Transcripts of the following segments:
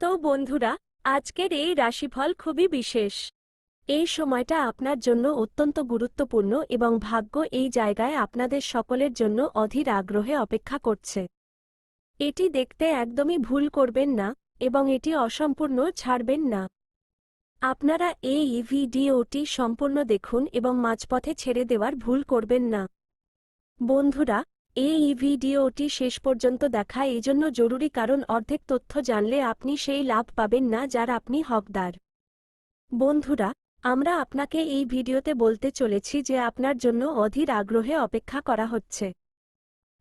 তো বন্ধুরা, আজকের এই রাশিফল খুবই বিশেষ। এই সময়টা আপনার জন্য অত্যন্ত গুরুত্বপূর্ণ এবং ভাগ্য এই জায়গায় আপনাদের সকলের জন্য অধীর আগ্রহে অপেক্ষা করছে। এটি দেখতে একদমই ভুল করবেন না এবং এটি অসম্পূর্ণ ছাড়বেন না। আপনারা এই ভিডিওটি সম্পূর্ণ দেখুন এবং মাঝপথে ছেড়ে দেওয়ার ভুল করবেন না। বন্ধুরা, এই ভিডিওটি শেষ পর্যন্ত দেখা এজন্য জরুরি, কারণ অর্ধেক তথ্য জানলে আপনি সেই লাভ পাবেন না যার আপনি হকদার। বন্ধুরা, আমরা আপনাকে এই ভিডিওতে বলতে চলেছি যে আপনার জন্য অধীর আগ্রহে অপেক্ষা করা হচ্ছে।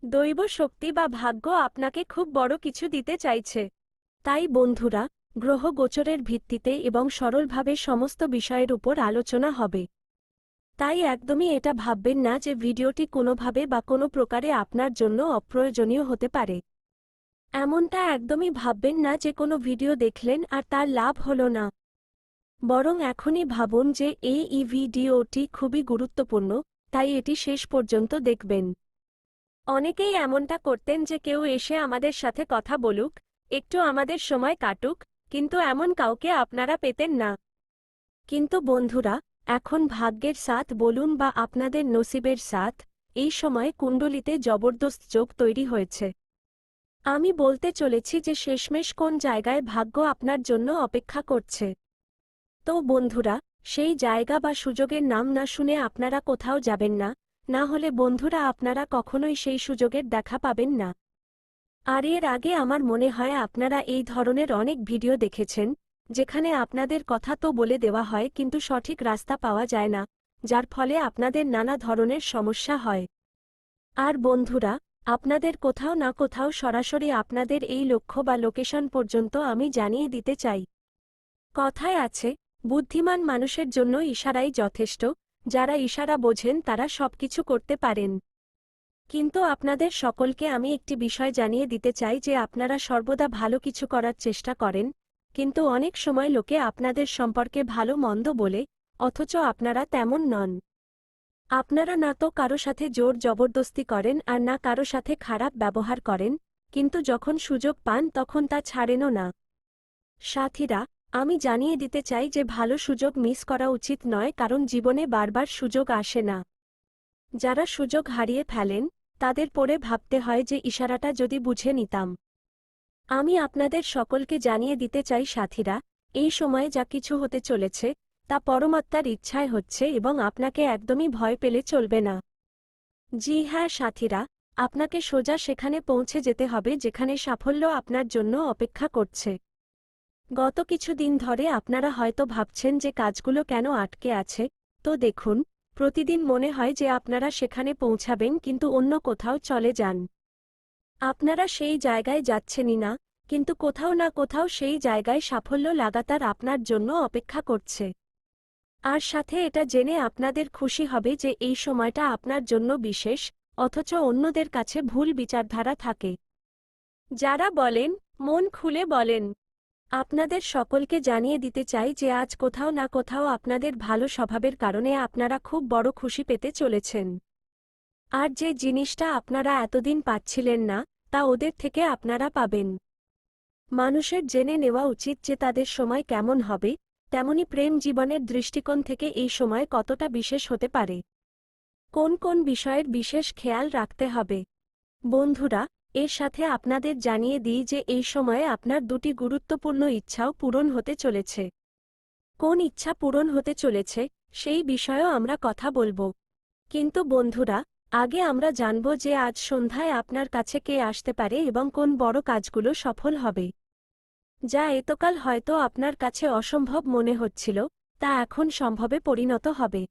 দৈব শক্তি বা ভাগ্য আপনাকে খুব বড় কিছু দিতে চাইছে। তাই বন্ধুরা, গ্রহ গোচরের ভিত্তিতে এবং সরলভাবে সমস্ত বিষয়ের উপর আলোচনা হবে। তাই একদমই এটা ভাববেন না যে ভিডিওটি কোনোভাবে বা কোনো প্রকারে আপনার জন্য অপ্রয়োজনীয় হতে পারে। এমনটা একদমই ভাববেন না যে কোনো ভিডিও দেখলেন আর তার লাভ হলো না। বরং এখনই ভাবুন যে এই ভিডিওটি খুবই গুরুত্বপূর্ণ, তাই এটি শেষ পর্যন্ত দেখবেন। অনেকেই এমনটা করতেন যে কেউ এসে আমাদের সাথে কথা বলুক, একটু আমাদের সময় কাটুক, কিন্তু এমন কাউকে আপনারা পেতেন না। কিন্তু বন্ধুরা, এখন ভাগ্যের সাথ বলুন বা আপনাদের নসিবের সাথ, এই সময়ে কুণ্ডলিতে জবরদস্ত যোগ তৈরি হয়েছে। আমি বলতে চলেছি যে শেষমেশ কোন জায়গায় ভাগ্য আপনার জন্য অপেক্ষা করছে। তো বন্ধুরা, সেই জায়গা বা সুযোগের নাম না শুনে আপনারা কোথাও যাবেন না, না হলে বন্ধুরা আপনারা কখনোই সেই সুযোগের দেখা পাবেন না। আর এর আগে আমার মনে হয় আপনারা এই ধরনের অনেক ভিডিও দেখেছেন, যেখানে আপনাদের কথা তো বলে দেওয়া হয় কিন্তু সঠিক রাস্তা পাওয়া যায় না, যার ফলে আপনাদের নানা ধরনের সমস্যা হয়। আর বন্ধুরা, আপনাদের কোথাও না কোথাও সরাসরি আপনাদের এই লক্ষ্য বা লোকেশন পর্যন্ত আমি জানিয়ে দিতে চাই। কথায় আছে, বুদ্ধিমান মানুষের জন্য ইশারাই যথেষ্ট, যারা ইশারা বোঝেন তারা সবকিছু করতে পারেন। কিন্তু আপনাদের সকলকে আমি একটি বিষয় জানিয়ে দিতে চাই যে আপনারা সর্বদা ভালো কিছু করার চেষ্টা করেন, কিন্তু অনেক সময় লোকে আপনাদের সম্পর্কে ভালো মন্দ বলে, অথচ আপনারা তেমন নন। আপনারা না তো কারো সাথে জোর জবরদস্তি করেন আর না কারো সাথে খারাপ ব্যবহার করেন, কিন্তু যখন সুযোগ পান তখন তা ছাড়েনও না। সাথীরা, আমি জানিয়ে দিতে চাই যে ভালো সুযোগ মিস করা উচিত নয়, কারণ জীবনে বারবার সুযোগ আসে না। যারা সুযোগ হারিয়ে ফেলেন, তাদের পরে ভাবতে হয় যে ইশারাটা যদি বুঝে নিতাম। আমি আপনাদের সকলকে জানিয়ে দিতে চাই সাথীরা, এই সময়ে যা কিছু হতে চলেছে, তা পরমাত্মার ইচ্ছায় হচ্ছে এবং আপনাকে একদমই ভয় পেলে চলবে না। জি হ্যাঁ সাথীরা, আপনাকে সোজা সেখানে পৌঁছে যেতে হবে যেখানে সাফল্য আপনার জন্য অপেক্ষা করছে। গত কিছুদিন ধরে আপনারা হয়তো ভাবছেন যে কাজগুলো কেন আটকে আছে, তো দেখুন, প্রতিদিন মনে হয় যে আপনারা সেখানে পৌঁছাবেন কিন্তু অন্য কোথাও চলে যান। আপনারা সেই জায়গায় যাচ্ছেনই না, কিন্তু কোথাও না কোথাও সেই জায়গায় সাফল্য লাগাতার আপনার জন্য অপেক্ষা করছে। আর সাথে এটা জেনে আপনাদের খুশি হবে যে এই সময়টা আপনার জন্য বিশেষ, অথচ অন্যদের কাছে ভুল বিচারধারা থাকে। যারা বলেন, মন খুলে বলেন। আপনাদের সকলকে জানিয়ে দিতে চাই যে আজ কোথাও না কোথাও আপনাদের ভালো স্বভাবের কারণে আপনারা খুব বড় খুশি পেতে চলেছেন। আর যে জিনিসটা আপনারা এতদিন পাচ্ছিলেন না, তা ওদের থেকে আপনারা পাবেন। মানুষের জেনে নেওয়া উচিত যে তাদের সময় কেমন হবে, তেমনি প্রেম জীবনের দৃষ্টিকোণ থেকে এই সময় কতটা বিশেষ হতে পারে। কোন কোন বিষয়ের বিশেষ খেয়াল রাখতে হবে। বন্ধুরা, এর সাথে আপনাদের জানিয়ে দিই যে এই সময়ে আপনার দুটি গুরুত্বপূর্ণ ইচ্ছাও পূরণ হতে চলেছে। কোন ইচ্ছা পূরণ হতে চলেছে, সেই বিষয়েও আমরা কথা বলবো। কিন্তু বন্ধুরা, আগে আমরা জানব যে আজ সন্ধ্যায় আপনার কাছে কে আসতে পারে এবং কোন বড় কাজগুলো সফল হবে। যা এতকাল হয়তো আপনার কাছে অসম্ভব মনে হচ্ছিল, তা এখন সম্ভবে পরিণত হবে।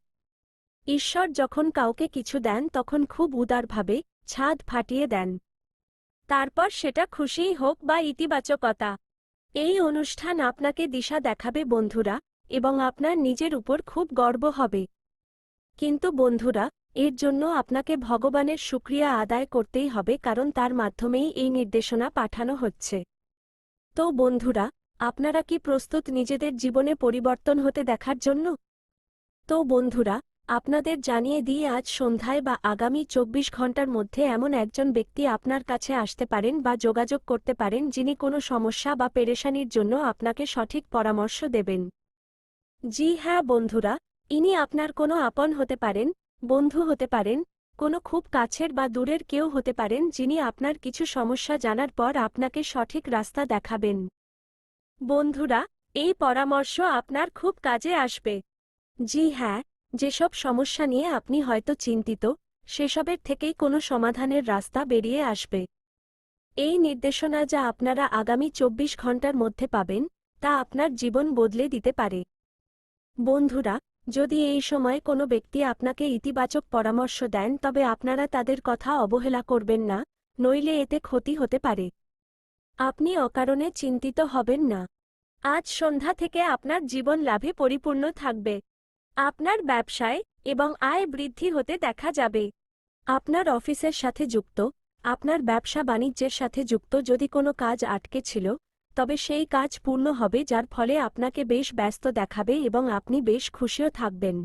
ঈশ্বর যখন কাউকে কিছু দেন তখন খুব উদারভাবে ছাদ ফাটিয়ে দেন। তারপর সেটা খুশিই হোক বা ইতিবাচকতা। এই অনুষ্ঠান আপনাকে দিশা দেখাবে বন্ধুরা, এবং আপনার নিজের উপর খুব গর্ব হবে। কিন্তু বন্ধুরা, এর জন্য আপনাকে ভগবানের শুকরিয়া আদায় করতেই হবে, কারণ তার মাধ্যমেই এই নির্দেশনা পাঠানো হচ্ছে। তো বন্ধুরা, আপনারা কি প্রস্তুত নিজেদের জীবনে পরিবর্তন হতে দেখার জন্য? তো বন্ধুরা, আপনাদের জানিয়ে দিই আজ সন্ধ্যায় বা আগামী ২৪ ঘন্টার মধ্যে এমন একজন ব্যক্তি আপনার কাছে আসতে পারেন বা যোগাযোগ করতে পারেন যিনি কোনো সমস্যা বা পেরেশানির জন্য আপনাকে সঠিক পরামর্শ দেবেন। জি হ্যাঁ বন্ধুরা, ইনি আপনার কোনো আপন হতে পারেন, বন্ধু হতে পারেন, কোনো খুব কাছের বা দূরের কেউ হতে পারেন যিনি আপনার কিছু সমস্যা জানার পর আপনাকে সঠিক রাস্তা দেখাবেন। বন্ধুরা, এই পরামর্শ আপনার খুব কাজে আসবে। জি হ্যাঁ, যেসব সমস্যা নিয়ে আপনি হয়তো চিন্তিত, সেসবের থেকেই কোনো সমাধানের রাস্তা বেরিয়ে আসবে। এই নির্দেশনা যা আপনারা আগামী ২৪ ঘন্টার মধ্যে পাবেন, তা আপনার জীবন বদলে দিতে পারে। বন্ধুরা, যদি এই সময় কোনো ব্যক্তি আপনাকে ইতিবাচক পরামর্শ দেন তবে আপনারা তাদের কথা অবহেলা করবেন না, নইলে এতে ক্ষতি হতে পারে। আপনি অকারণে চিন্তিত হবেন না। আজ সন্ধ্যা থেকে আপনার জীবন লাভে পরিপূর্ণ থাকবে। আপনার ব্যবসায় এবং আয় বৃদ্ধি হতে দেখা যাবে। আপনার অফিসের সাথে যুক্ত, আপনার ব্যবসা বাণিজ্যের সাথে যুক্ত যদি কোনো কাজ আটকে ছিল, তবে সেই কাজ পূর্ণ হবে যার ফলে আপনাকে বেশ ব্যস্ত দেখাবে এবং আপনি বেশ খুশিও থাকবেন।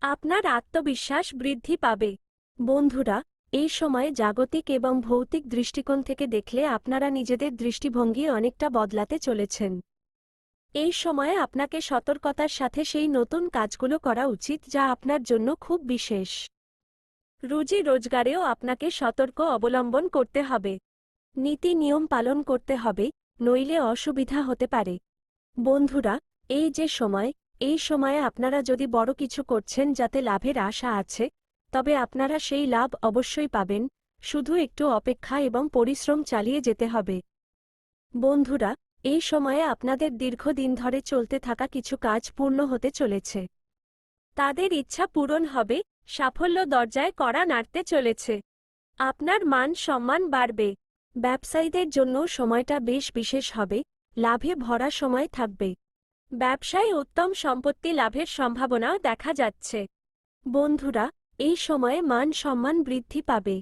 আপনার আত্মবিশ্বাস বৃদ্ধি পাবে। বন্ধুরা, এই সময়ে জাগতিক এবং ভৌতিক দৃষ্টিকোণ থেকে দেখলে আপনারা নিজেদের দৃষ্টিভঙ্গি অনেকটা বদলাতে চলেছেন। এই সময়ে আপনাকে সতর্কতার সাথে সেই নতুন কাজগুলো করা উচিত যা আপনার জন্য খুব বিশেষ। রুজি রোজগারেও আপনাকে সতর্ক অবলম্বন করতে হবে। নীতি নিয়ম পালন করতে হবে, নইলে অসুবিধা হতে পারে। বন্ধুরা, এই যে সময়, এই সময়ে আপনারা যদি বড় কিছু করছেন যাতে লাভের আশা আছে, তবে আপনারা সেই লাভ অবশ্যই পাবেন, শুধু একটু অপেক্ষা এবং পরিশ্রম চালিয়ে যেতে হবে। বন্ধুরা, এই সময়ে আপনাদের দীর্ঘদিন ধরে চলতে থাকা কিছু কাজ পূর্ণ হতে চলেছে। তাদের ইচ্ছা পূরণ হবে, সাফল্য দরজায় কড়া নাড়তে চলেছে। আপনার মান সম্মান বাড়বে। ব্যবসায়ীদের জন্য সময়টা বেশ বিশেষ হবে, লাভে ভরা সময় থাকবে। ব্যবসায় উত্তম সম্পত্তি লাভের সম্ভাবনাও দেখা যাচ্ছে। বন্ধুরা, এই সময়ে মান সম্মান বৃদ্ধি পাবে।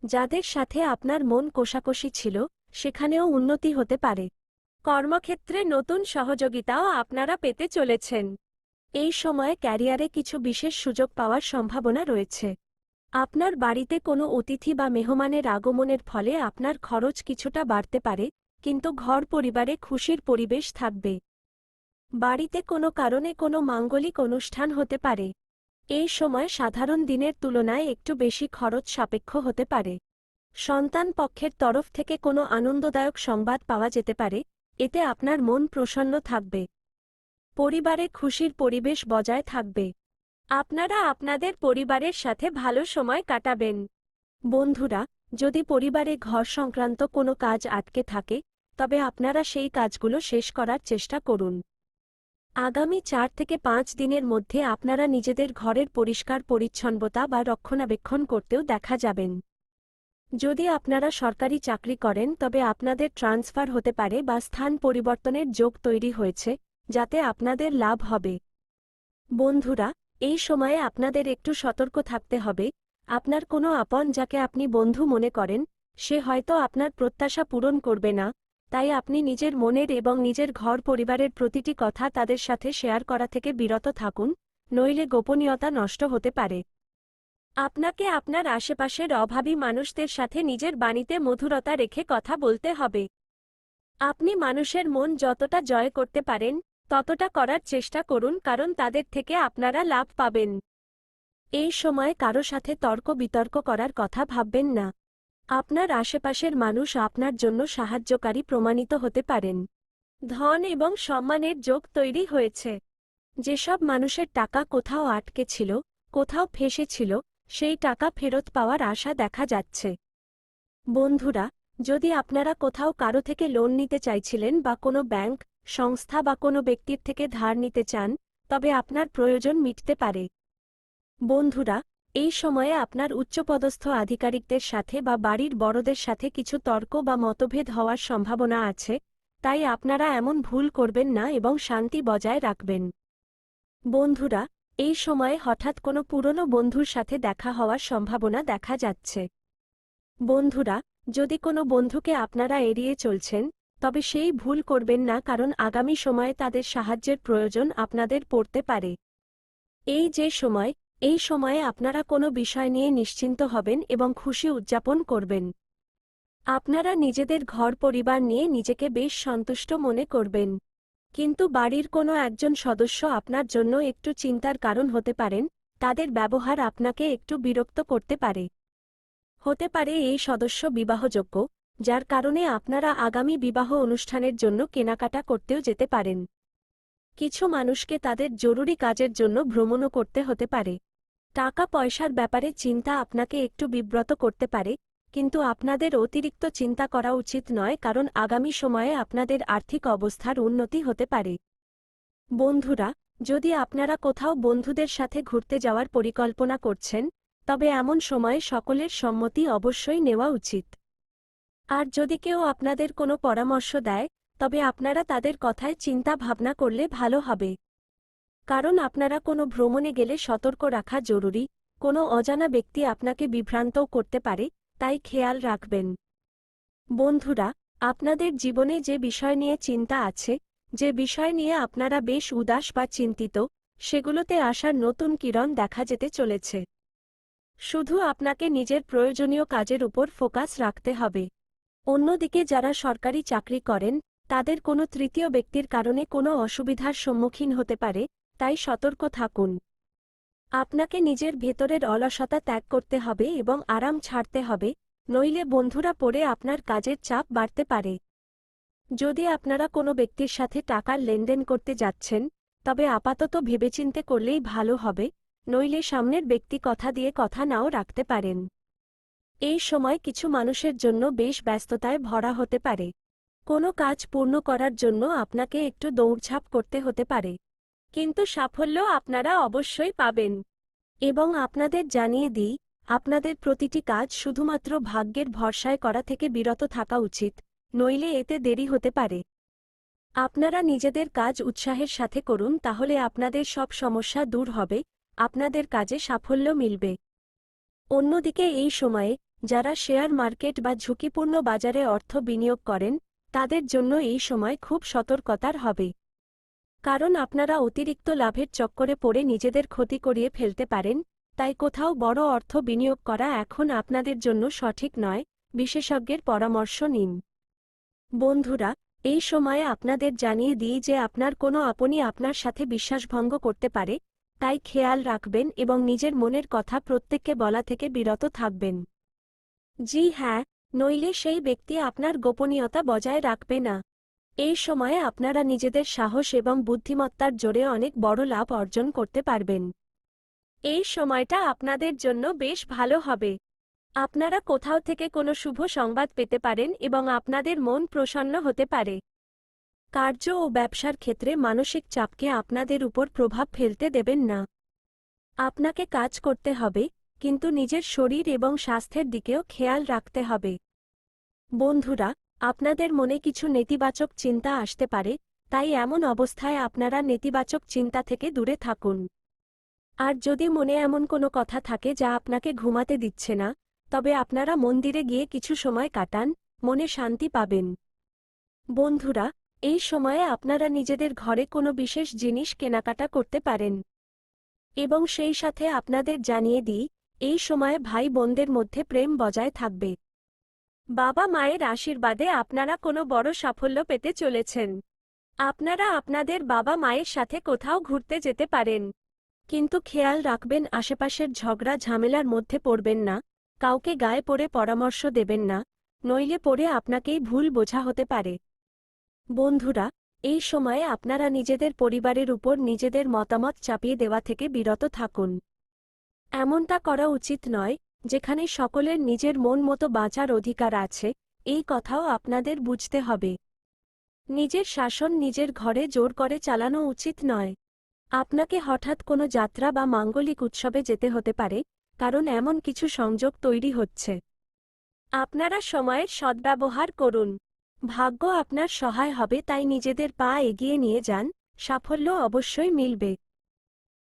যাদের সাথে আপনার মন কোষাকষি ছিল, সেখানেও উন্নতি হতে পারে। কর্মক্ষেত্রে নতুন সহযোগিতাও আপনারা পেতে চলেছেন। এই সময়ে ক্যারিয়ারে কিছু বিশেষ সুযোগ পাওয়ার সম্ভাবনা রয়েছে। আপনার বাড়িতে কোনো অতিথি বা মেহমানের আগমনের ফলে আপনার খরচ কিছুটা বাড়তে পারে, কিন্তু ঘর পরিবারে খুশির পরিবেশ থাকবে। বাড়িতে কোনো কারণে কোনো মাঙ্গলিক অনুষ্ঠান হতে পারে। এই সময় সাধারণ দিনের তুলনায় একটু বেশি খরচ সাপেক্ষ হতে পারে। সন্তান পক্ষের তরফ থেকে কোনো আনন্দদায়ক সংবাদ পাওয়া যেতে পারে, এতে আপনার মন প্রসন্ন থাকবে। পরিবারে খুশির পরিবেশ বজায় থাকবে। আপনারা আপনাদের পরিবারের সাথে ভালো সময় কাটাবেন। বন্ধুরা, যদি পরিবারে ঘর সংক্রান্ত কোনো কাজ আটকে থাকে, তবে আপনারা সেই কাজগুলো শেষ করার চেষ্টা করুন। আগামী ৪ থেকে ৫ দিনের মধ্যে আপনারা নিজেদের ঘরের পরিষ্কার পরিচ্ছন্নতা বা রক্ষণাবেক্ষণ করতেও দেখা যাবেন। যদি আপনারা সরকারি চাকরি করেন তবে আপনাদের ট্রান্সফার হতে পারে বা স্থান পরিবর্তনের যোগ তৈরি হয়েছে, যাতে আপনাদের লাভ হবে। বন্ধুরা, এই সময়ে আপনাদের একটু সতর্ক থাকতে হবে। আপনার কোনো আপন যাকে আপনি বন্ধু মনে করেন, সে হয়তো আপনার প্রত্যাশা পূরণ করবে না, তাই আপনি নিজের মনের এবং নিজের ঘর পরিবারের প্রতিটি কথা তাদের সাথে শেয়ার করা থেকে বিরত থাকুন, নইলে গোপনীয়তা নষ্ট হতে পারে। আপনাকে আপনার আশেপাশের অভাবী মানুষদের সাথে নিজের বাণীতে মধুরতা রেখে কথা বলতে হবে। আপনি মানুষের মন যতটা জয় করতে পারেন, ততটা করার চেষ্টা করুন কারণ তাদের থেকে আপনারা লাভ পাবেন। এই সময় কারো সাথে তর্ক বিতর্ক করার কথা ভাববেন না। আপনার আশেপাশের মানুষ আপনার জন্য সাহায্যকারী প্রমাণিত হতে পারেন। ধন এবং সম্মানের যোগ তৈরি হয়েছে। যেসব মানুষের টাকা কোথাও আটকে ছিল, কোথাও ফেঁসে ছিল, সেই টাকা ফেরত পাওয়ার আশা দেখা যাচ্ছে। বন্ধুরা, যদি আপনারা কোথাও কারো থেকে লোন নিতে চাইছিলেন বা কোনো ব্যাংক, সংস্থা বা কোনো ব্যক্তির থেকে ধার নিতে চান, তবে আপনার প্রয়োজন মিটতে পারে। বন্ধুরা, এই সময়ে আপনার উচ্চপদস্থ আধিকারিকদের সাথে বা বাড়ির বড়দের সাথে কিছু তর্ক বা মতভেদ হওয়ার সম্ভাবনা আছে, তাই আপনারা এমন ভুল করবেন না এবং শান্তি বজায় রাখবেন। বন্ধুরা, এই সময়ে হঠাৎ কোনো পুরনো বন্ধুর সাথে দেখা হওয়ার সম্ভাবনা দেখা যাচ্ছে। বন্ধুরা, যদি কোনো বন্ধুকে আপনারা এড়িয়ে চলছেন, তবে সেই ভুল করবেন না কারণ আগামী সময়ে তাদের সাহায্যের প্রয়োজন আপনাদের পড়তে পারে। এই যে সময়, এই সময়ে আপনারা কোনো বিষয় নিয়ে নিশ্চিন্ত হবেন এবং খুশি উদযাপন করবেন। আপনারা নিজেদের ঘর পরিবার নিয়ে নিজেকে বেশ সন্তুষ্ট মনে করবেন। কিন্তু বাড়ির কোনো একজন সদস্য আপনার জন্য একটু চিন্তার কারণ হতে পারেন, তাদের ব্যবহার আপনাকে একটু বিরক্ত করতে পারে। হতে পারে এই সদস্য বিবাহযোগ্য, যার কারণে আপনারা আগামী বিবাহ অনুষ্ঠানের জন্য কেনাকাটা করতেও যেতে পারেন। কিছু মানুষকে তাদের জরুরি কাজের জন্য ভ্রমণও করতে হতে পারে। টাকা পয়সার ব্যাপারে চিন্তা আপনাকে একটু বিব্রত করতে পারে, কিন্তু আপনাদের অতিরিক্ত চিন্তা করা উচিত নয়, কারণ আগামী সময়ে আপনাদের আর্থিক অবস্থার উন্নতি হতে পারে। বন্ধুরা, যদি আপনারা কোথাও বন্ধুদের সাথে ঘুরতে যাওয়ার পরিকল্পনা করছেন, তবে এমন সময়ে সকলের সম্মতি অবশ্যই নেওয়া উচিত। আর যদি কেউ আপনাদের কোনো পরামর্শ দেয়, তবে আপনারা তাদের কথায় চিন্তা ভাবনা করলে ভালো হবে। কারণ আপনারা কোনো ভ্রমণে গেলে সতর্ক রাখা জরুরি, কোনো অজানা ব্যক্তি আপনাকে বিভ্রান্তও করতে পারে, তাই খেয়াল রাখবেন। বন্ধুরা, আপনাদের জীবনে যে বিষয় নিয়ে চিন্তা আছে, যে বিষয় নিয়ে আপনারা বেশ উদাস বা চিন্তিত, সেগুলোতে আসার নতুন কিরণ দেখা যেতে চলেছে। শুধু আপনাকে নিজের প্রয়োজনীয় কাজের উপর ফোকাস রাখতে হবে। অন্যদিকে যারা সরকারি চাকরি করেন, তাদের কোনো তৃতীয় ব্যক্তির কারণে কোনো অসুবিধার সম্মুখীন হতে পারে, তাই সতর্ক থাকুন। আপনাকে নিজের ভেতরের অলসতা ত্যাগ করতে হবে এবং আরাম ছাড়তে হবে, নইলে বন্ধুরা পড়ে আপনার কাজের চাপ বাড়তে পারে। যদি আপনারা কোনো ব্যক্তির সাথে টাকার লেনদেন করতে যাচ্ছেন, তবে আপাতত ভেবেচিন্তে করলেই ভালো হবে, নইলে সামনের ব্যক্তি কথা দিয়ে কথা নাও রাখতে পারেন। এই সময় কিছু মানুষের জন্য বেশ ব্যস্ততায় ভরা হতে পারে। কোনো কাজ পূর্ণ করার জন্য আপনাকে একটু দৌড়ঝাঁপ করতে হতে পারে, কিন্তু সাফল্য আপনারা অবশ্যই পাবেন। এবং আপনাদের জানিয়ে দিই, আপনাদের প্রতিটি কাজ শুধুমাত্র ভাগ্যের ভরসায় করা থেকে বিরত থাকা উচিত, নইলে এতে দেরি হতে পারে। আপনারা নিজেদের কাজ উৎসাহের সাথে করুন, তাহলে আপনাদের সব সমস্যা দূর হবে, আপনাদের কাজে সাফল্য মিলবে। অন্যদিকে এই সময়ে যারা শেয়ার মার্কেট বা ঝুঁকিপূর্ণ বাজারে অর্থ বিনিয়োগ করেন, তাদের জন্য এই সময় খুব সতর্কতার হবে। কারণ আপনারা অতিরিক্ত লাভের চক্করে পড়ে নিজেদের ক্ষতি করিয়ে ফেলতে পারেন, তাই কোথাও বড় অর্থ বিনিয়োগ করা এখন আপনাদের জন্য সঠিক নয়, বিশেষজ্ঞের পরামর্শ নিন। বন্ধুরা, এই সময়ে আপনাদের জানিয়ে দিই যে আপনার কোনো আপনই আপনার সাথে বিশ্বাসভঙ্গ করতে পারে, তাই খেয়াল রাখবেন এবং নিজের মনের কথা প্রত্যেককে বলা থেকে বিরত থাকবেন। জি হ্যাঁ, নইলে সেই ব্যক্তি আপনার গোপনীয়তা বজায় রাখবে না। এই সময়ে আপনারা নিজেদের সাহস এবং বুদ্ধিমত্তার জোরে অনেক বড় লাভ অর্জন করতে পারবেন। এই সময়টা আপনাদের জন্য বেশ ভালো হবে। আপনারা কোথাও থেকে কোনো শুভ সংবাদ পেতে পারেন এবং আপনাদের মন প্রসন্ন হতে পারে। কার্য ও ব্যবসার ক্ষেত্রে মানসিক চাপকে আপনাদের উপর প্রভাব ফেলতে দেবেন না। আপনাকে কাজ করতে হবে, কিন্তু নিজের শরীর এবং স্বাস্থ্যের দিকেও খেয়াল রাখতে হবে। বন্ধুরা, আপনাদের মনে কিছু নেতিবাচক চিন্তা আসতে পারে, তাই এমন অবস্থায় আপনারা নেতিবাচক চিন্তা থেকে দূরে থাকুন। আর যদি মনে এমন কোনো কথা থাকে যা আপনাকে ঘুমাতে দিচ্ছে না, তবে আপনারা মন্দিরে গিয়ে কিছু সময় কাটান, মনে শান্তি পাবেন। বন্ধুরা, এই সময়ে আপনারা নিজেদের ঘরে কোনো বিশেষ জিনিস কেনাকাটা করতে পারেন। এবং সেই সাথে আপনাদের জানিয়ে দিই, এই সময়ে ভাই বোনদের মধ্যে প্রেম বজায় থাকবে। বাবা মায়ের আশীর্বাদে আপনারা কোনো বড় সাফল্য পেতে চলেছেন। আপনারা আপনাদের বাবা মায়ের সাথে কোথাও ঘুরতে যেতে পারেন। কিন্তু খেয়াল রাখবেন আশেপাশের ঝগড়া ঝামেলার মধ্যে পড়বেন না, কাউকে গায়ে পড়ে পরামর্শ দেবেন না, নইলে পড়ে আপনাকেই ভুল বোঝা হতে পারে। বন্ধুরা, এই সময়ে আপনারা নিজেদের পরিবারের উপর নিজেদের মতামত চাপিয়ে দেওয়া থেকে বিরত থাকুন। এমনটা করা উচিত নয়, যেখানে সকলের নিজের মন মতো বাঁচার অধিকার আছে, এই কথাও আপনাদের বুঝতে হবে। নিজের শাসন নিজের ঘরে জোর করে চালানো উচিত নয়। আপনাকে হঠাৎ কোনো যাত্রা বা মাঙ্গলিক উৎসবে যেতে হতে পারে, কারণ এমন কিছু সংযোগ তৈরি হচ্ছে। আপনারা সময়ের সদ্ব্যবহার করুন। ভাগ্য আপনার সহায় হবে, তাই নিজেদের পা এগিয়ে নিয়ে যান, সাফল্য অবশ্যই মিলবে।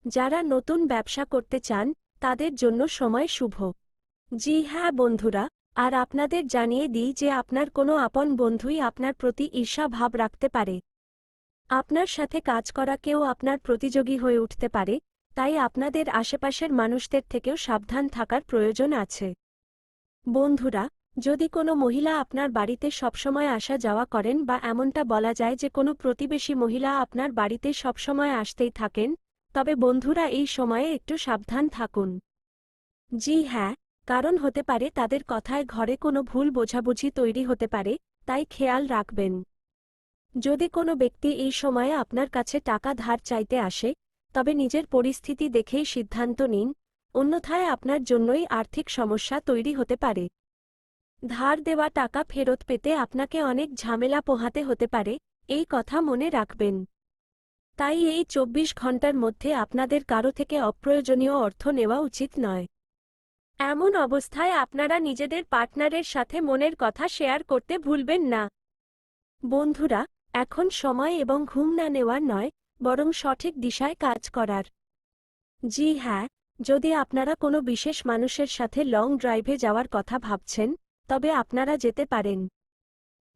যারা নতুন ব্যবসা করতে চান, তাদের জন্য সময় শুভ। জি হ্যাঁ বন্ধুরা, আর আপনাদের জানিয়ে দিই যে আপনার কোনো আপন বন্ধুই আপনার প্রতি ঈর্ষা ভাব রাখতে পারে। আপনার সাথে কাজ করা কেউ আপনার প্রতিযোগী হয়ে উঠতে পারে, তাই আপনাদের আশেপাশের মানুষদের থেকেও সাবধান থাকার প্রয়োজন আছে। বন্ধুরা, যদি কোনো মহিলা আপনার বাড়িতে সবসময় আসা যাওয়া করেন বা এমনটা বলা যায় যে কোনো প্রতিবেশী মহিলা আপনার বাড়িতে সবসময় আসতেই থাকেন, তবে বন্ধুরা এই সময়ে একটু সাবধান থাকুন। জি হ্যাঁ, কারণ হতে পারে তাদের কথায় ঘরে কোনো ভুল বোঝাবুঝি তৈরি হতে পারে, তাই খেয়াল রাখবেন। যদি কোনো ব্যক্তি এই সময়ে আপনার কাছে টাকা ধার চাইতে আসে, তবে নিজের পরিস্থিতি দেখেই সিদ্ধান্ত নিন, অন্যথায় আপনার জন্যই আর্থিক সমস্যা তৈরি হতে পারে। ধার দেওয়া টাকা ফেরত পেতে আপনাকে অনেক ঝামেলা পোহাতে হতে পারে, এই কথা মনে রাখবেন। তাই এই 24 ঘন্টার মধ্যে আপনাদের কারো থেকে অপ্রয়োজনীয় অর্থ নেওয়া উচিত নয়। এমন অবস্থায় আপনারা নিজেদের পার্টনারের সাথে মনের কথা শেয়ার করতে ভুলবেন না। বন্ধুরা, এখন সময় এবং ঘুম না নেওয়ার নয়, বরং সঠিক দিশায় কাজ করার। জি হ্যাঁ, যদি আপনারা কোনো বিশেষ মানুষের সাথে লং ড্রাইভে যাওয়ার কথা ভাবছেন, তবে আপনারা যেতে পারেন।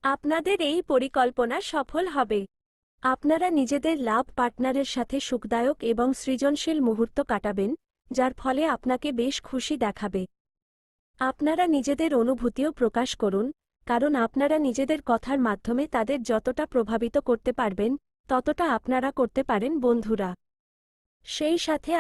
আপনাদের এই পরিকল্পনা সফল হবে। আপনারা নিজেদের লাভ পার্টনারের সাথে সুখদায়ক এবং সৃজনশীল মুহূর্ত কাটাবেন, যার ফলে আপনাকে বেশ খুশি দেখাবে। আপনারা নিজেদের অনুভূতিও প্রকাশ করুন, কারণ আপনারা নিজেদের কথার মাধ্যমে তাদের যতটা প্রভাবিত করতে পারবেন, ততটা আপনারা করতে পারেন বন্ধুরা। সেই সাথে